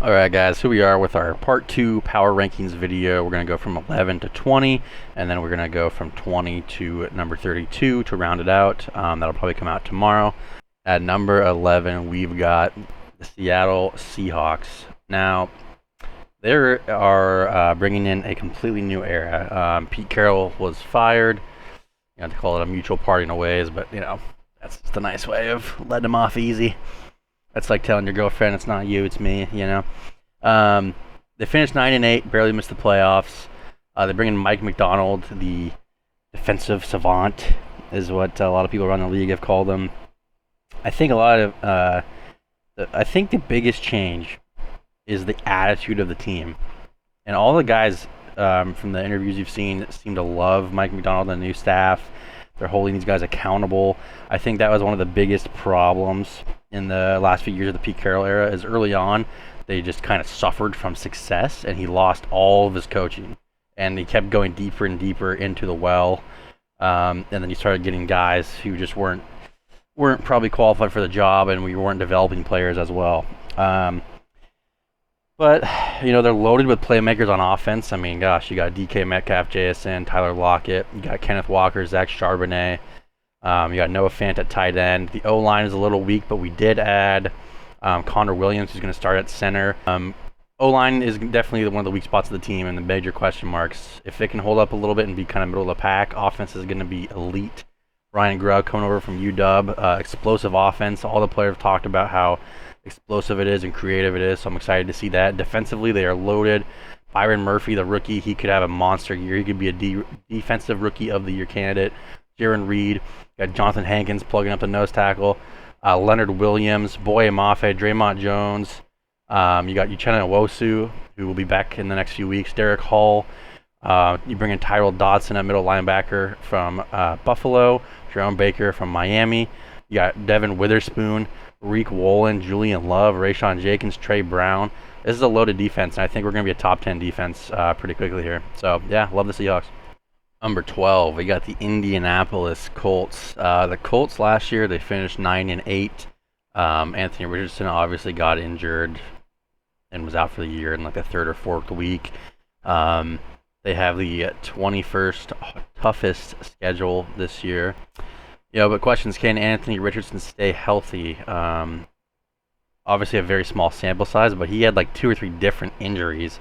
Alright guys, here we are with our part 2 power rankings video. We're going to go from 11 to 20, and then we're going to go from 20 to number 32 to round it out. That'll probably come out tomorrow. At number 11, we've got the Seattle Seahawks. Now, they are bringing in a completely new era. Pete Carroll was fired. You have to call it a mutual parting of ways, but that's just a nice way of letting him off easy. That's like telling your girlfriend it's not you, it's me, They finished 9-8, barely missed the playoffs. They bring in Mike Macdonald, the defensive savant, is what a lot of people around the league have called him. I think the biggest change is the attitude of the team. And all the guys from the interviews you've seen seem to love Mike Macdonald and the new staff. They're holding these guys accountable. I think that was one of the biggest problems in the last few years of the Pete Carroll era, is early on they just kind of suffered from success and he lost all of his coaching and he kept going deeper and deeper into the well, and then you started getting guys who just weren't probably qualified for the job, and we weren't developing players as well. But they're loaded with playmakers on offense. I mean, gosh, you got DK Metcalf, JSN, Tyler Lockett, you got Kenneth Walker, Zach Charbonnet. You got Noah Fant at tight end. The O-line is a little weak, but we did add Connor Williams, who's going to start at center. O-line is definitely one of the weak spots of the team and the major question marks. If they can hold up a little bit and be kind of middle of the pack, offense is going to be elite. Ryan Grubb coming over from UW, explosive offense. All the players have talked about how explosive it is and creative it is, so I'm excited to see that. Defensively, they are loaded. Byron Murphy, the rookie, he could have a monster year. He could be a defensive rookie of the year candidate. Jaron Reed, got Jonathan Hankins plugging up the nose tackle. Leonard Williams, Boye Mafe, Draymond Jones. You got Uchenna Nwosu, who will be back in the next few weeks. Derek Hall. You bring in Tyrell Dodson, a middle linebacker from Buffalo. Jerome Baker from Miami. You got Devin Witherspoon, Reek Wolin, Julian Love, Rayshawn Jenkins, Trey Brown. This is a loaded defense, and I think we're going to be a top 10 defense pretty quickly here. So, yeah, love the Seahawks. Number 12, we got the Indianapolis Colts. The Colts last year, they finished 9-8. Anthony Richardson obviously got injured and was out for the year in like the third or fourth week. They have the 21st toughest schedule this year. But questions, can Anthony Richardson stay healthy? Obviously a very small sample size, but he had like 2 or 3 different injuries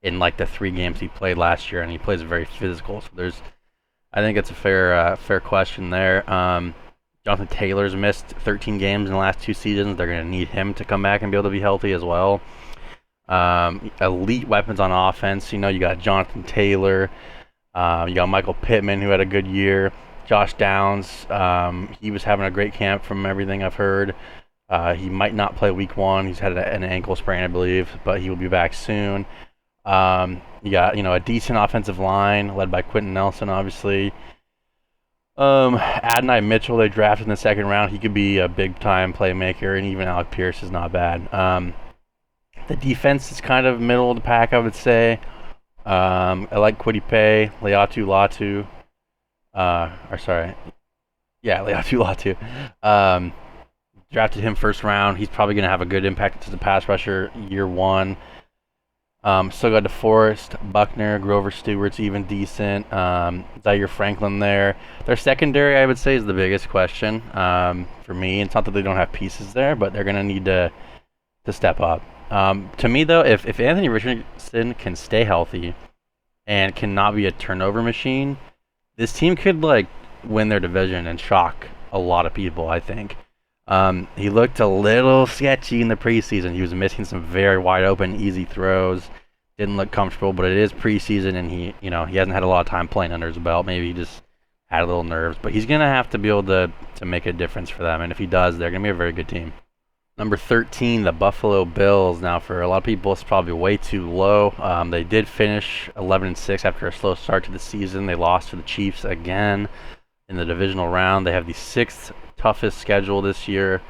in like the 3 games he played last year, and he plays very physical. So I think it's a fair question there. Jonathan Taylor's missed 13 games in the last 2 seasons. They're going to need him to come back and be able to be healthy as well. Elite weapons on offense. You got Jonathan Taylor. You got Michael Pittman, who had a good year. Josh Downs, he was having a great camp from everything I've heard. He might not play week 1. He's had an ankle sprain, I believe, but he will be back soon. You got, a decent offensive line led by Quentin Nelson, obviously. Adonai Mitchell, they drafted in the 2nd round. He could be a big-time playmaker, and even Alec Pierce is not bad. The defense is kind of middle of the pack, I would say. I like Kwity Paye, Laiatu Latu. Laiatu Latu. Drafted him 1st round. He's probably going to have a good impact as a pass rusher year 1. Still got DeForest, Buckner, Grover Stewart's even decent. Zaire Franklin there. Their secondary, I would say, is the biggest question for me. It's not that they don't have pieces there, but they're going to need to step up. To me, though, if Anthony Richardson can stay healthy and cannot be a turnover machine, this team could win their division and shock a lot of people, I think. He looked a little sketchy in the preseason. He was missing some very wide open, easy throws. Didn't look comfortable, but it is preseason, and he hasn't had a lot of time playing under his belt. Maybe he just had a little nerves, but he's gonna have to be able to make a difference for them. And if he does, they're gonna be a very good team. Number 13, the Buffalo Bills. Now, for a lot of people, it's probably way too low. They did finish 11-6 after a slow start to the season. They lost to the Chiefs again in the divisional round. They have the 6th toughest schedule this year.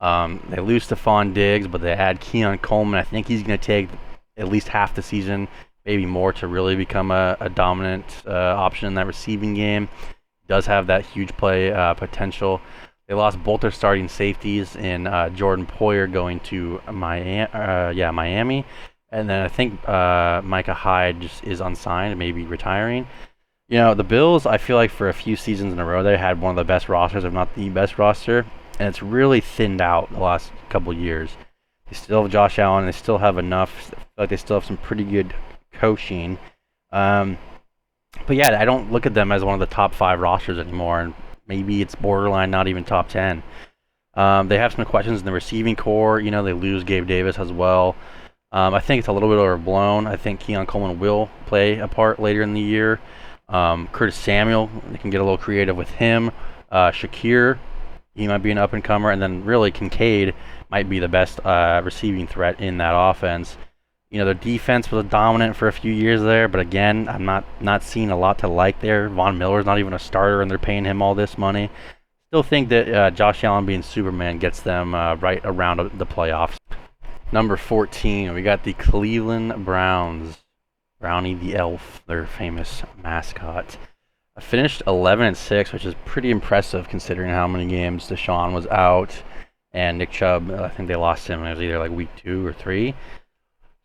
They lose Stephon Diggs, but they add Keon Coleman. I think he's going to take at least half the season, maybe more, to really become a dominant option in that receiving game. Does have that huge play potential. They lost both their starting safeties in Jordan Poyer going to Miami, and then I think Micah Hyde just is unsigned, maybe retiring. The Bills, I feel like for a few seasons in a row, they had one of the best rosters, if not the best roster, and it's really thinned out the last couple years. They still have Josh Allen, they still have enough, I feel like they still have some pretty good coaching. But yeah, I don't look at them as one of the top 5 rosters anymore, and maybe it's borderline not even top 10. They have some questions in the receiving core. They lose Gabe Davis as well. I think it's a little bit overblown. I think Keon Coleman will play a part later in the year. Curtis Samuel, they can get a little creative with him. Shakir, he might be an up-and-comer. And then really Kincaid might be the best receiving threat in that offense. Their defense was dominant for a few years there, but again, I'm not seeing a lot to like there. Von Miller's not even a starter, and they're paying him all this money. Still think that Josh Allen being Superman gets them right around the playoffs. Number 14, we got the Cleveland Browns. Brownie the Elf, their famous mascot. Finished 11-6, which is pretty impressive considering how many games Deshaun was out. And Nick Chubb, I think they lost him. It was either like week 2 or 3.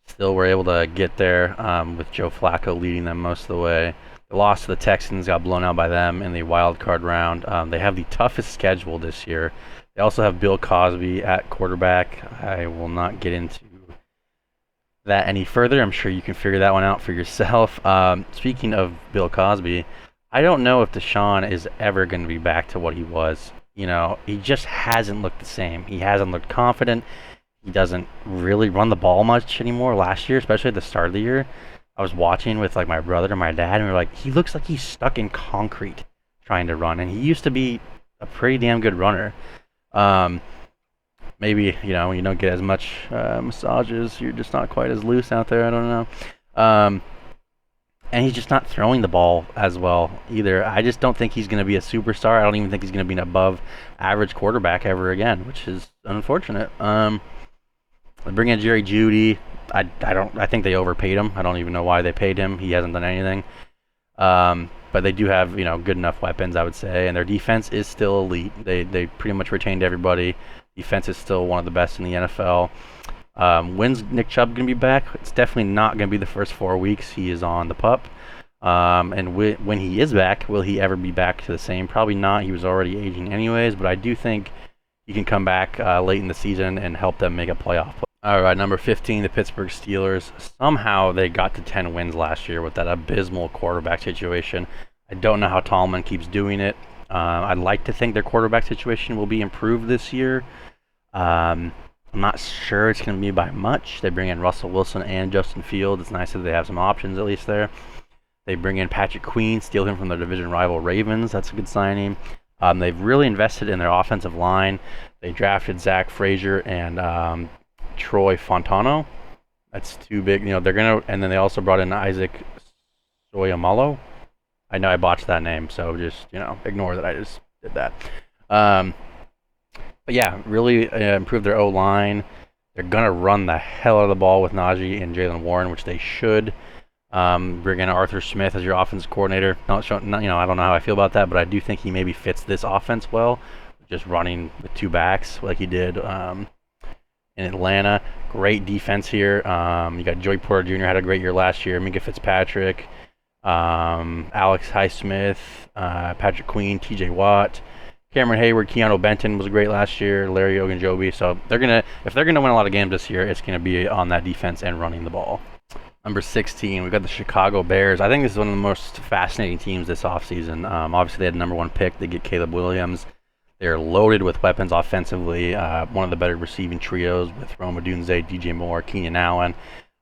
Still were able to get there with Joe Flacco leading them most of the way. They lost to the Texans, got blown out by them in the wild card round. They have the toughest schedule this year. They also have Bill Cosby at quarterback. I will not get into that any further. I'm sure you can figure that one out for yourself. Speaking of Bill Cosby, I don't know if Deshaun is ever going to be back to what he was. He just hasn't looked the same. He hasn't looked confident. He doesn't really run the ball much anymore. Last year, especially at the start of the year, I was watching with like my brother and my dad, and we were like, he looks like he's stuck in concrete trying to run. And he used to be a pretty damn good runner. Maybe, when you don't get as much massages, you're just not quite as loose out there. I don't know. And he's just not throwing the ball as well either. I just don't think he's going to be a superstar. I don't even think he's going to be an above average quarterback ever again, which is unfortunate. They bring in Jerry Jeudy. I think they overpaid him. I don't even know why they paid him. He hasn't done anything. But they do have, good enough weapons, I would say, and their defense is still elite. They pretty much retained everybody. Defense is still one of the best in the NFL. When's Nick Chubb going to be back? It's definitely not going to be the first 4 weeks he is on the PUP. And when he is back, will he ever be back to the same? Probably not. He was already aging anyways, but I do think he can come back late in the season and help them make a playoff play. All right, number 15, the Pittsburgh Steelers. Somehow they got to 10 wins last year with that abysmal quarterback situation. I don't know how Tallman keeps doing it. I'd like to think their quarterback situation will be improved this year. I'm not sure it's going to be by much. They bring in Russell Wilson and Justin Fields. It's nice that they have some options at least there. They bring in Patrick Queen, steal him from their division rival Ravens. That's a good signing. They've really invested in their offensive line. They drafted Zach Frazier and Troy Fontano. That's too big. And then they also brought in Isaac Soyamalo. I know I botched that name, so just, ignore that I just did that. But yeah, really improved their O-line. They're going to run the hell out of the ball with Najee and Jaylen Warren, which they should. Bring in Arthur Smith as your offensive coordinator. I don't know how I feel about that, but I do think he maybe fits this offense well. Just running with 2 backs like he did in Atlanta. Great defense here. You got Joey Porter Jr. had a great year last year. Minka Fitzpatrick, Alex Highsmith, Patrick Queen, TJ Watt, Cameron Hayward, Keanu Benton was great last year, Larry Ogunjobi. So if they're gonna win a lot of games this year, it's gonna be on that defense and running the ball. Number 16, we've got the Chicago Bears. I think this is one of the most fascinating teams this offseason. Obviously, they had the number 1 pick. They get Caleb Williams. They're loaded with weapons offensively. One of the better receiving trios with Rome Odunze, DJ Moore, Keenan Allen.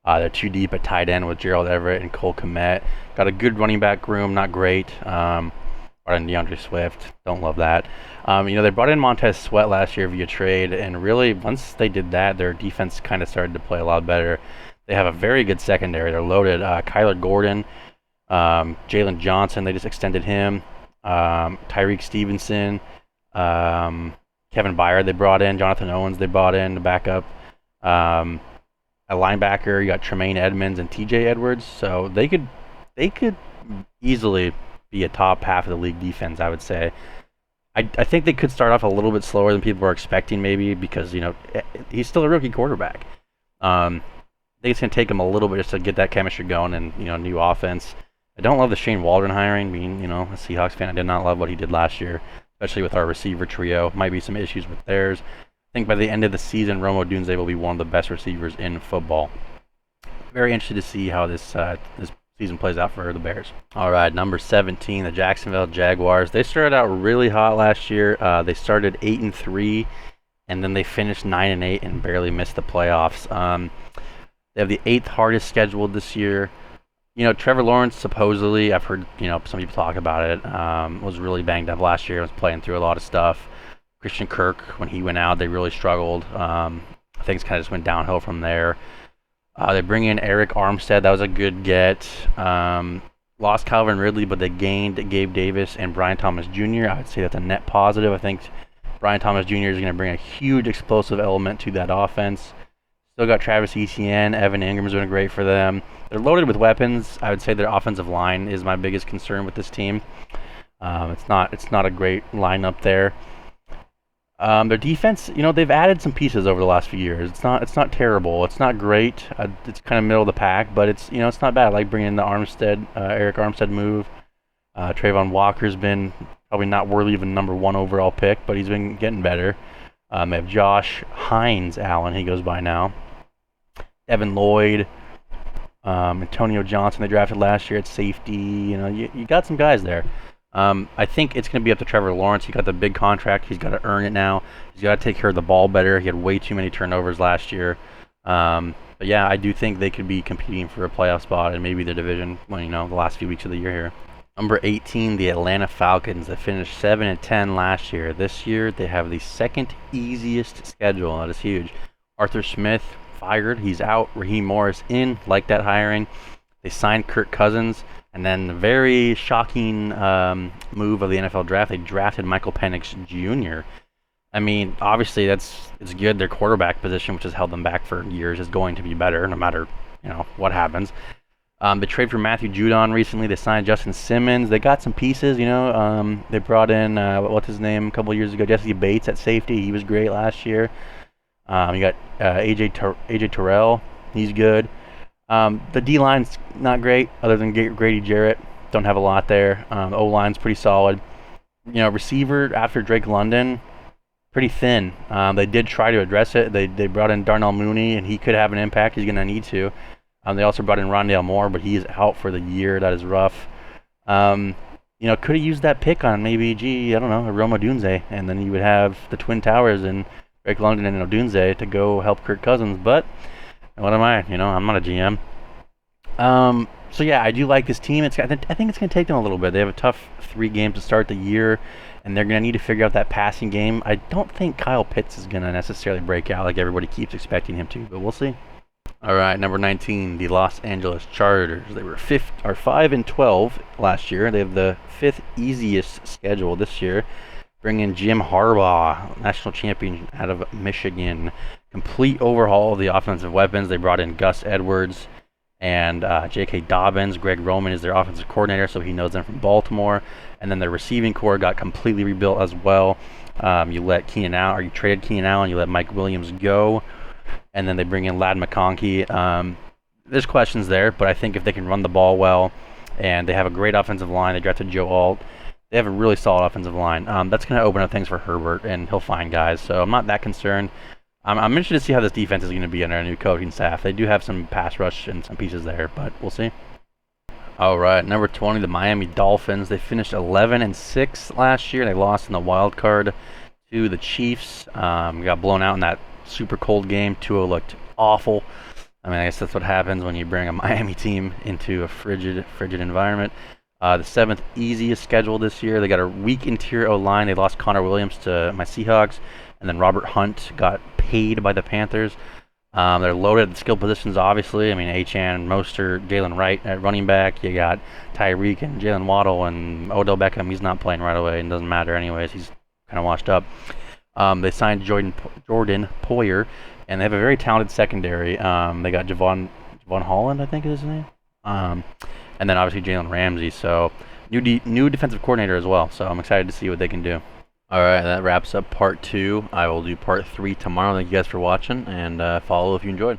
They're too deep at tight end with Gerald Everett and Cole Kmet. Got a good running back room, not great. Brought in DeAndre Swift. Don't love that. They brought in Montez Sweat last year via trade, and really, once they did that, their defense kind of started to play a lot better. They have a very good secondary. They're loaded. Kyler Gordon, Jalen Johnson, they just extended him. Tyreek Stevenson, Kevin Byard they brought in. Jonathan Owens they brought in to back up. A linebacker, you got Tremaine Edmonds and TJ Edwards. So they could easily be a top half of the league defense, I would say. I think they could start off a little bit slower than people were expecting, maybe because he's still a rookie quarterback. I think it's gonna take him a little bit just to get that chemistry going and new offense. I don't love the Shane Waldron hiring. Being a Seahawks fan, I did not love what he did last year, especially with our receiver trio. Might be some issues with theirs. I think by the end of the season, Rome Odunze will be one of the best receivers in football. Very interested to see how this season plays out for the Bears. All right, number 17, the Jacksonville Jaguars. They started out really hot last year. They started 8-3, and then they finished 9-8 and barely missed the playoffs. They have the 8th hardest schedule this year. Trevor Lawrence supposedly, I've heard some people talk about it, was really banged up last year. Was playing through a lot of stuff. Christian Kirk, when he went out, they really struggled. Things kind of just went downhill from there. They bring in Eric Armstead. That was a good get. Lost Calvin Ridley, but they gained Gabe Davis and Brian Thomas Jr. I would say that's a net positive. I think Brian Thomas Jr. is going to bring a huge explosive element to that offense. Still got Travis Etienne. Evan Ingram's doing great for them. They're loaded with weapons. I would say their offensive line is my biggest concern with this team. It's not a great lineup there. Their defense, they've added some pieces over the last few years. It's not terrible. It's not great. It's kind of middle of the pack, but it's not bad. I like bringing in the Eric Armstead move. Trayvon Walker's been probably not worthy of a number 1 overall pick, but he's been getting better. They have Josh Hines Allen, he goes by now. Evan Lloyd, Antonio Johnson they drafted last year at safety. You got some guys there. I think it's going to be up to Trevor Lawrence. He got the big contract. He's got to earn it now. He's got to take care of the ball better. He had way too many turnovers last year. But yeah, I do think they could be competing for a playoff spot and maybe the division when the last few weeks of the year here. Number 18, the Atlanta Falcons. They finished 7-10 last year. This year, they have the 2nd easiest schedule. That is huge. Arthur Smith fired. He's out. Raheem Morris in. Like that hiring. They signed Kirk Cousins. And then the very shocking move of the NFL draft, they drafted Michael Penix Jr. I mean, obviously it's good. Their quarterback position, which has held them back for years, is going to be better no matter what happens. They traded for Matthew Judon recently. They signed Justin Simmons. They got some pieces, They brought in, what's his name, a couple years ago, Jesse Bates at safety. He was great last year. You got AJ Terrell. He's good. The D-line's not great, other than Grady Jarrett. Don't have a lot there. The O-line's pretty solid. Receiver after Drake London, pretty thin. They did try to address it. They brought in Darnell Mooney, and he could have an impact. He's going to need to. They also brought in Rondale Moore, but he is out for the year. That is rough. Could have used that pick on maybe, a Rome Odunze, and then you would have the Twin Towers and Drake London and Odunze to go help Kirk Cousins. But what am I? I'm not a GM. So yeah, I do like this team. I think it's going to take them a little bit. They have a tough 3 games to start the year, and they're going to need to figure out that passing game. I don't think Kyle Pitts is going to necessarily break out like everybody keeps expecting him to, but we'll see. All right, number 19, the Los Angeles Chargers. They were 5-12 last year. They have the 5th easiest schedule this year. Bring in Jim Harbaugh, national champion out of Michigan. Complete overhaul of the offensive weapons. They brought in Gus Edwards and J.K. Dobbins. Greg Roman is their offensive coordinator, so he knows them from Baltimore. And then their receiving core got completely rebuilt as well. You traded Keenan Allen. You let Mike Williams go. And then they bring in Ladd McConkey. There's questions there, but I think if they can run the ball well, and they have a great offensive line, they drafted Joe Alt. They have a really solid offensive line. That's going to open up things for Herbert, and he'll find guys. So I'm not that concerned. I'm interested to see how this defense is going to be under a new coaching staff. They do have some pass rush and some pieces there, but we'll see. All right, number 20, the Miami Dolphins. They finished 11-6 last year. They lost in the wild card to the Chiefs. Got blown out in that super cold game. Tua looked awful. I guess that's what happens when you bring a Miami team into a frigid environment. The 7th easiest schedule this year. They got a weak interior O-line. They lost Connor Williams to my Seahawks, and then Robert Hunt got paid by the Panthers. They're loaded at the skill positions, obviously. Achane, Mostert, Jalen Wright at running back. You got Tyreek and Jalen Waddle and Odell Beckham. He's not playing right away, and doesn't matter anyways. He's kind of washed up. They signed Jordan Poyer, and they have a very talented secondary. They got Javon Holland, I think is his name. And then obviously Jalen Ramsey. So new defensive coordinator as well. So I'm excited to see what they can do. Alright, that wraps up part 2. I will do part 3 tomorrow. Thank you guys for watching, and follow if you enjoyed.